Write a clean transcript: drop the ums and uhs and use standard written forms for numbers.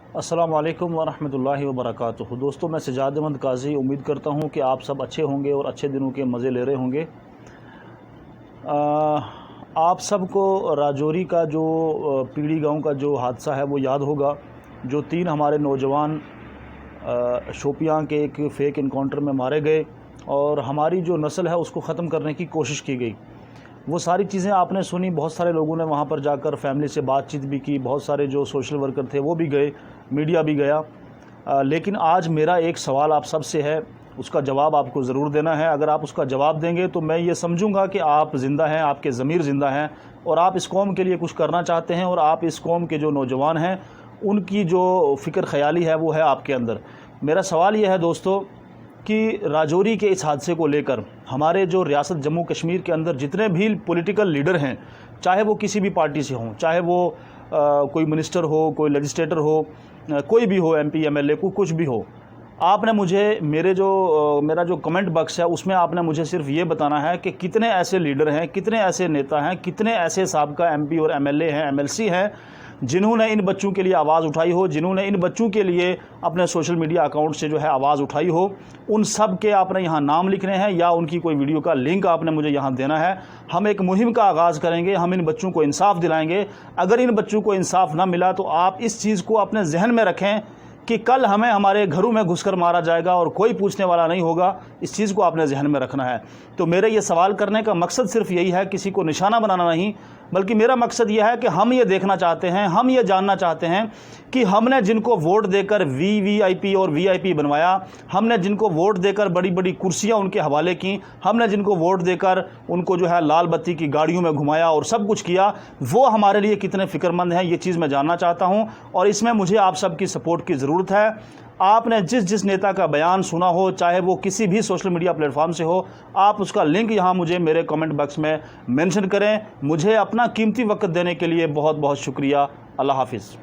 अस्सलाम वालेकुम वरहमतुल्लाहि वबरकातुहू। दोस्तों, मैं सजाद अहमद काजी उम्मीद करता हूँ कि आप सब अच्छे होंगे और अच्छे दिनों के मज़े ले रहे होंगे। आप सबको राजौरी का जो पीड़ी गांव का जो हादसा है वो याद होगा, जो 3 हमारे नौजवान शोपियां के एक फ़ेक इनकाउंटर में मारे गए और हमारी जो नस्ल है उसको ख़त्म करने की कोशिश की गई। वो सारी चीज़ें आपने सुनी, बहुत सारे लोगों ने वहाँ पर जाकर फैमिली से बातचीत भी की, बहुत सारे जो सोशल वर्कर थे वो भी गए, मीडिया भी गया। लेकिन आज मेरा एक सवाल आप सब से है, उसका जवाब आपको ज़रूर देना है। अगर आप उसका जवाब देंगे तो मैं ये समझूंगा कि आप ज़िंदा हैं, आपके ज़मीर ज़िंदा हैं और आप इस कौम के लिए कुछ करना चाहते हैं और आप इस कौम के जो नौजवान हैं उनकी जो फ़िक्र ख्याली है वो है आपके अंदर। मेरा सवाल ये है दोस्तों कि राजौरी के इस हादसे को लेकर हमारे जो रियासत जम्मू कश्मीर के अंदर जितने भी पॉलिटिकल लीडर हैं, चाहे वो किसी भी पार्टी से हों, चाहे वो कोई मिनिस्टर हो, कोई लेजिस्लेटर हो, कोई भी हो, MP MLA को कुछ भी हो, आपने मुझे मेरा जो कमेंट बॉक्स है उसमें आपने मुझे सिर्फ ये बताना है कि कितने ऐसे लीडर हैं, कितने ऐसे नेता हैं, कितने ऐसे साबका MP और MLA हैं, MLC हैं जिन्होंने इन बच्चों के लिए आवाज़ उठाई हो, जिन्होंने इन बच्चों के लिए अपने सोशल मीडिया अकाउंट से जो है आवाज़ उठाई हो। उन सब के आपने यहाँ नाम लिखने हैं या उनकी कोई वीडियो का लिंक आपने मुझे यहाँ देना है। हम एक मुहिम का आगाज़ करेंगे, हम इन बच्चों को इंसाफ दिलाएंगे। अगर इन बच्चों को इंसाफ ना मिला तो आप इस चीज़ को अपने जहन में रखें कि कल हमें हमारे घरों में घुसकर मारा जाएगा और कोई पूछने वाला नहीं होगा। इस चीज़ को आपने जहन में रखना है। तो मेरे ये सवाल करने का मकसद सिर्फ यही है, किसी को निशाना बनाना नहीं, बल्कि मेरा मकसद यह है कि हम ये देखना चाहते हैं, हम ये जानना चाहते हैं कि हमने जिनको वोट देकर VVIP और VIP बनवाया, हमने जिनको वोट देकर बड़ी बड़ी कुर्सियां उनके हवाले की, हमने जिनको वोट देकर उनको जो है लाल बत्ती की गाड़ियों में घुमाया और सब कुछ किया, वो हमारे लिए कितने फ़िक्रमंद हैं, ये चीज़ मैं जानना चाहता हूँ। और इसमें मुझे आप सबकी सपोर्ट की ज़रूरत है। आपने जिस नेता का बयान सुना हो, चाहे वो किसी भी सोशल मीडिया प्लेटफॉर्म से हो, आप उसका लिंक यहाँ मुझे मेरे कमेंट बॉक्स में मेंशन करें। मुझे अपना कीमती वक्त देने के लिए बहुत बहुत शुक्रिया। अल्लाह हाफिज़।